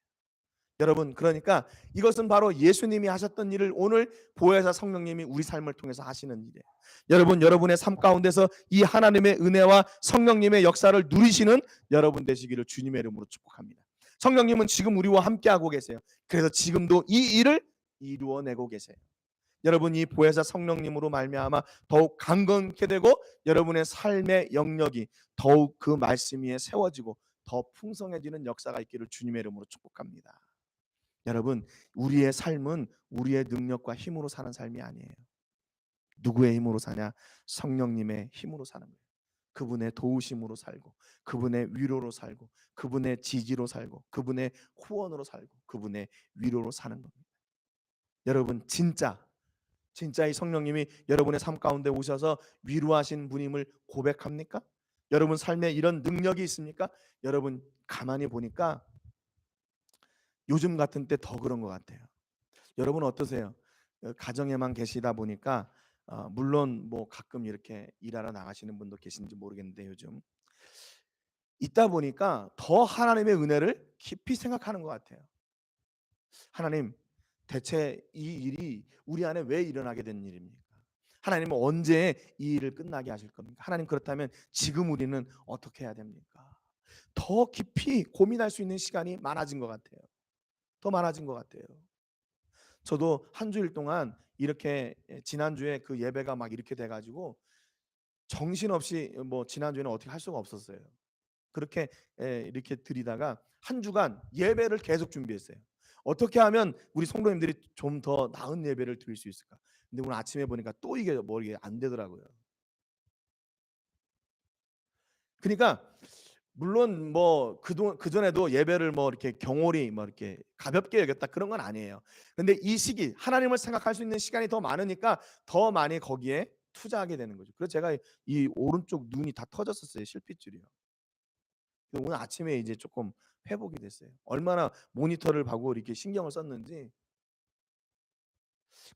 Speaker 1: 여러분 그러니까 이것은 바로 예수님이 하셨던 일을 오늘 보혜사 성령님이 우리 삶을 통해서 하시는 일이에요. 여러분 여러분의 삶 가운데서 이 하나님의 은혜와 성령님의 역사를 누리시는 여러분 되시기를 주님의 이름으로 축복합니다. 성령님은 지금 우리와 함께하고 계세요. 그래서 지금도 이 일을 이루어내고 계세요. 여러분 이 보혜사 성령님으로 말미암아 더욱 강건케 되고 여러분의 삶의 영역이 더욱 그 말씀 위에 세워지고 더 풍성해지는 역사가 있기를 주님의 이름으로 축복합니다. 여러분, 우리의 삶은 우리의 능력과 힘으로 사는 삶이 아니에요. 누구의 힘으로 사냐? 성령님의 힘으로 사는 거예요. 그분의 도우심으로 살고, 그분의 위로로 살고, 그분의 지지로 살고, 그분의 후원으로 살고, 그분의 위로로 사는 겁니다. 여러분, 진짜 이 성령님이 여러분의 삶 가운데 오셔서 위로하신 분임을 고백합니까? 여러분 삶에 이런 능력이 있습니까? 여러분 가만히 보니까 요즘 같은 때 더 그런 것 같아요. 여러분 어떠세요? 가정에만 계시다 보니까 물론 뭐 가끔 이렇게 일하러 나가시는 분도 계신지 모르겠는데 요즘 있다 보니까 더 하나님의 은혜를 깊이 생각하는 것 같아요. 하나님, 대체 이 일이 우리 안에 왜 일어나게 된 일입니까? 하나님은 언제 이 일을 끝나게 하실 겁니까? 하나님, 그렇다면 지금 우리는 어떻게 해야 됩니까? 더 깊이 고민할 수 있는 시간이 많아진 것 같아요. 더 많아진 것 같아요. 저도 한 주일 동안 이렇게 지난주에 그 예배가 막 이렇게 돼가지고 정신없이 뭐 지난주에는 어떻게 할 수가 없었어요. 그렇게 이렇게 드리다가 한 주간 예배를 계속 준비했어요. 어떻게 하면 우리 성도님들이 좀 더 나은 예배를 드릴 수 있을까? 근데 오늘 아침에 보니까 또 이게 뭐 이게 안 되더라고요. 그러니까 물론 뭐 그전에도 예배를 뭐 이렇게 경홀히 뭐 이렇게 가볍게 여겼다 그런 건 아니에요. 근데 이 시기 하나님을 생각할 수 있는 시간이 더 많으니까 더 많이 거기에 투자하게 되는 거죠. 그래서 제가 이 오른쪽 눈이 다 터졌었어요. 실핏줄이요. 오늘 아침에 이제 조금 회복이 됐어요. 얼마나 모니터를 보고 이렇게 신경을 썼는지.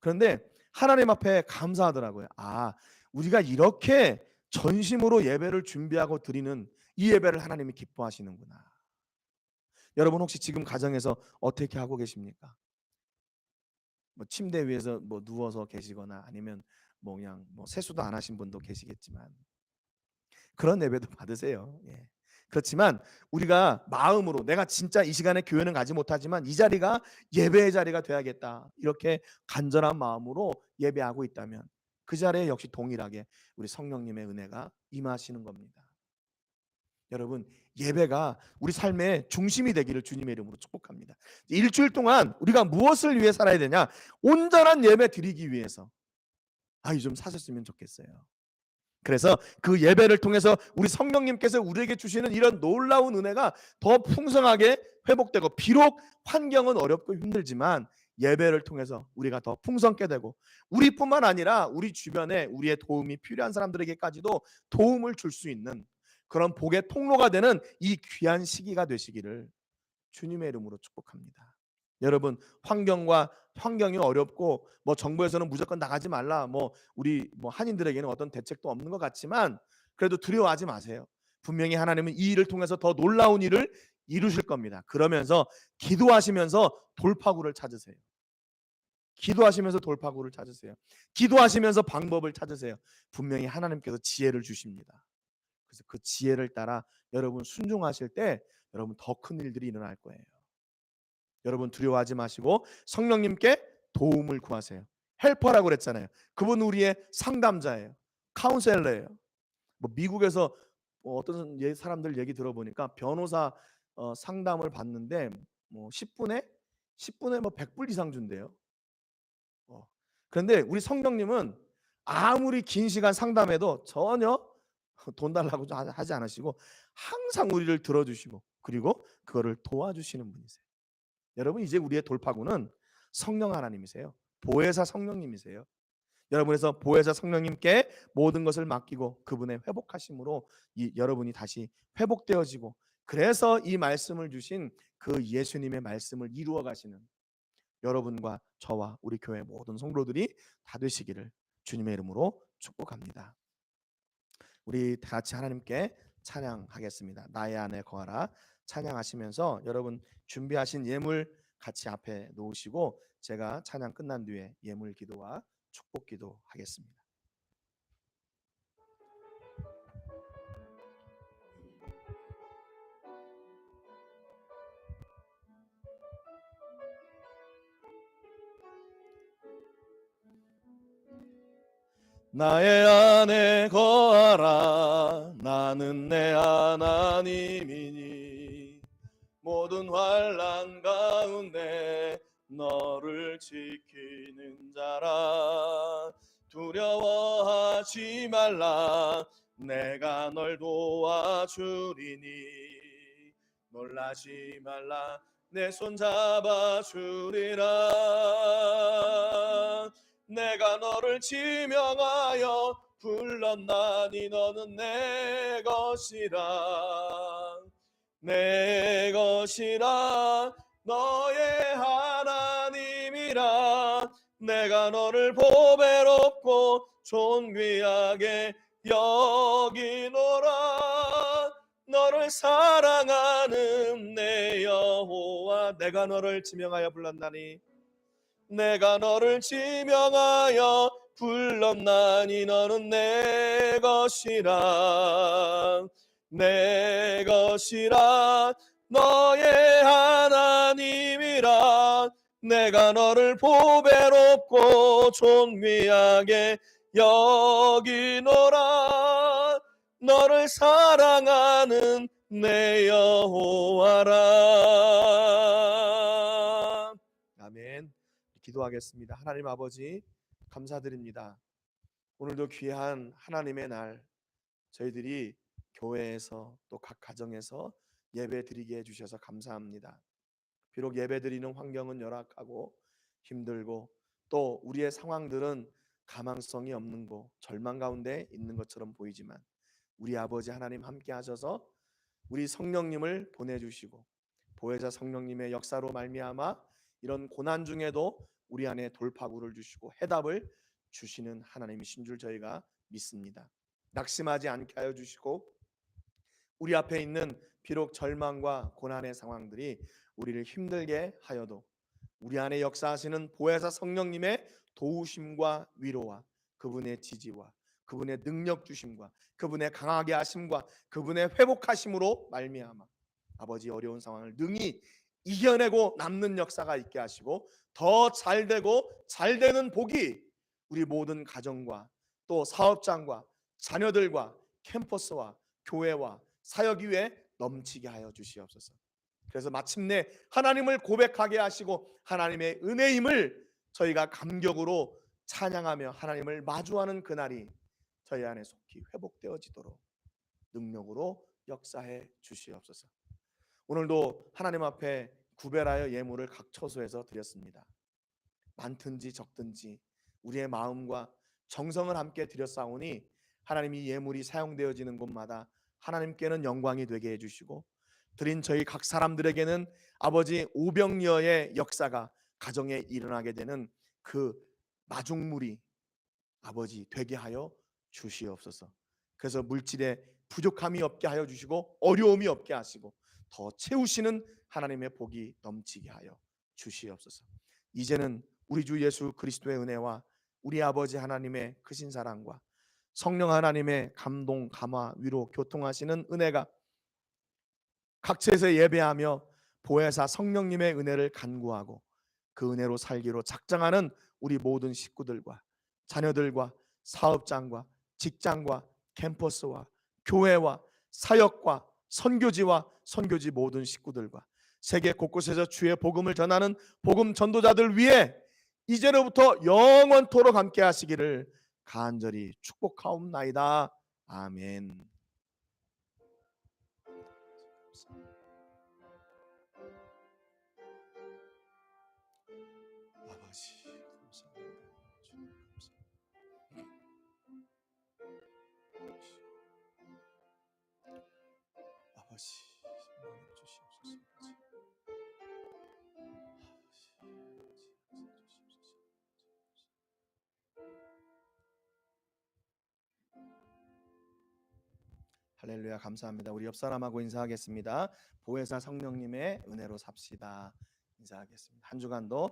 Speaker 1: 그런데 하나님 앞에 감사하더라고요. 아, 우리가 이렇게 전심으로 예배를 준비하고 드리는 이 예배를 하나님이 기뻐하시는구나. 여러분 혹시 지금 가정에서 어떻게 하고 계십니까? 뭐 침대 위에서 뭐 누워서 계시거나 아니면 뭐 그냥 뭐 세수도 안 하신 분도 계시겠지만 그런 예배도 받으세요. 예. 그렇지만 우리가 마음으로 내가 진짜 이 시간에 교회는 가지 못하지만 이 자리가 예배의 자리가 돼야겠다. 이렇게 간절한 마음으로 예배하고 있다면 그 자리에 역시 동일하게 우리 성령님의 은혜가 임하시는 겁니다. 여러분, 예배가 우리 삶의 중심이 되기를 주님의 이름으로 축복합니다. 일주일 동안 우리가 무엇을 위해 살아야 되냐? 온전한 예배 드리기 위해서. 좀 사셨으면 좋겠어요. 그래서 그 예배를 통해서 우리 성령님께서 우리에게 주시는 이런 놀라운 은혜가 더 풍성하게 회복되고, 비록 환경은 어렵고 힘들지만 예배를 통해서 우리가 더 풍성케 되고, 우리뿐만 아니라 우리 주변에 우리의 도움이 필요한 사람들에게까지도 도움을 줄 수 있는 그런 복의 통로가 되는 이 귀한 시기가 되시기를 주님의 이름으로 축복합니다. 여러분, 환경이 어렵고 뭐 정부에서는 무조건 나가지 말라, 뭐 우리 뭐 한인들에게는 어떤 대책도 없는 것 같지만 그래도 두려워하지 마세요. 분명히 하나님은 이 일을 통해서 더 놀라운 일을 이루실 겁니다. 그러면서 기도하시면서 돌파구를 찾으세요. 기도하시면서 돌파구를 찾으세요. 기도하시면서 방법을 찾으세요. 분명히 하나님께서 지혜를 주십니다. 그래서 그 지혜를 따라 여러분 순종하실 때 여러분 더 큰 일들이 일어날 거예요. 여러분 두려워하지 마시고 성령님께 도움을 구하세요. 헬퍼라고 그랬잖아요. 그분 우리의 상담자예요. 카운셀러예요. 뭐 미국에서 어떤 사람들 얘기 들어보니까 변호사 상담을 받는데 뭐 10분에 뭐 100불 이상 준대요. 그런데 우리 성령님은 아무리 긴 시간 상담해도 전혀 돈 달라고 하지 않으시고 항상 우리를 들어주시고 그리고 그거를 도와주시는 분이세요. 여러분, 이제 우리의 돌파구는 성령 하나님이세요. 보혜사 성령님이세요. 여러분에서 보혜사 성령님께 모든 것을 맡기고 그분의 회복하심으로 여러분이 다시 회복되어지고, 그래서 이 말씀을 주신 그 예수님의 말씀을 이루어 가시는 여러분과 저와 우리 교회 모든 성도들이 다 되시기를 주님의 이름으로 축복합니다. 우리 다 같이 하나님께 찬양하겠습니다. 나의 안에 거하라 찬양하시면서 여러분 준비하신 예물 같이 앞에 놓으시고 제가 찬양 끝난 뒤에 예물 기도와 축복 기도 하겠습니다. 나의 안에 거하라 나는 내 하나님이니 모든 환난 가운데 너를 지키는 자라. 두려워하지 말라. 내가 널 도와주리니. 놀라지 말라. 내 손 잡아주리라. 내가 너를 지명하여 불렀나니 너는 내 것이라. 내 것이라. 너의 하나님이라. 내가 너를 보배롭고 존귀하게 여기노라. 너를 사랑하는 내 여호와. 내가 너를 지명하여 불렀나니. 내가 너를 지명하여 불렀나니 너는 내 것이라. 내 것이라. 너의 하나님이라. 내가 너를 보배롭고 존귀하게 여기노라. 너를 사랑하는 내 여호와라. 아멘. 기도하겠습니다. 하나님 아버지, 감사드립니다. 오늘도 귀한 하나님의 날, 저희들이 교회에서 또 각 가정에서 예배 드리게 해주셔서 감사합니다. 비록 예배 드리는 환경은 열악하고 힘들고 또 우리의 상황들은 가망성이 없는 곳, 절망 가운데 있는 것처럼 보이지만 우리 아버지 하나님 함께 하셔서 우리 성령님을 보내주시고 보혜사 성령님의 역사로 말미암아 이런 고난 중에도 우리 안에 돌파구를 주시고 해답을 주시는 하나님이신 줄 저희가 믿습니다. 낙심하지 않게 하여 주시고 우리 앞에 있는 비록 절망과 고난의 상황들이 우리를 힘들게 하여도 우리 안에 역사하시는 보혜사 성령님의 도우심과 위로와 그분의 지지와 그분의 능력 주심과 그분의 강하게 하심과 그분의 회복하심으로 말미암아 아버지 어려운 상황을 능히 이겨내고 남는 역사가 있게 하시고 더 잘되고 잘되는 복이 우리 모든 가정과 또 사업장과 자녀들과 캠퍼스와 교회와 사역 위에 넘치게 하여 주시옵소서. 그래서 마침내 하나님을 고백하게 하시고 하나님의 은혜임을 저희가 감격으로 찬양하며 하나님을 마주하는 그날이 저희 안에 속히 회복되어지도록 능력으로 역사해 주시옵소서. 오늘도 하나님 앞에 구별하여 예물을 각 처소에서 드렸습니다. 많든지 적든지 우리의 마음과 정성을 함께 드렸사오니 하나님이 예물이 사용되어지는 곳마다 하나님께는 영광이 되게 해주시고 드린 저희 각 사람들에게는 아버지 오병이어의 역사가 가정에 일어나게 되는 그 마중물이 아버지 되게 하여 주시옵소서. 그래서 물질에 부족함이 없게 하여 주시고 어려움이 없게 하시고 더 채우시는 하나님의 복이 넘치게 하여 주시옵소서. 이제는 우리 주 예수 그리스도의 은혜와 우리 아버지 하나님의 크신 사랑과 성령 하나님의 감동, 감화, 위로, 교통하시는 은혜가 각처에서 예배하며 보혜사 성령님의 은혜를 간구하고 그 은혜로 살기로 작정하는 우리 모든 식구들과 자녀들과 사업장과 직장과 캠퍼스와 교회와 사역과 선교지와 선교지 모든 식구들과 세계 곳곳에서 주의 복음을 전하는 복음 전도자들 위해 이제로부터 영원토록 함께 하시기를 간절히 축복하옵나이다. 아멘. 아버지 감사합니다. 주님 감사합니다. 아버지 성령님 주시옵소서. 할렐루야. 감사합니다. 우리 옆 사람하고 인사하겠습니다. 보혜사 성령님의 은혜로 삽시다. 인사하겠습니다. 한 주간도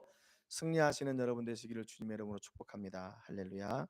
Speaker 1: 승리하시는 여러분 되시기를 주님의 이름으로 축복합니다. 할렐루야.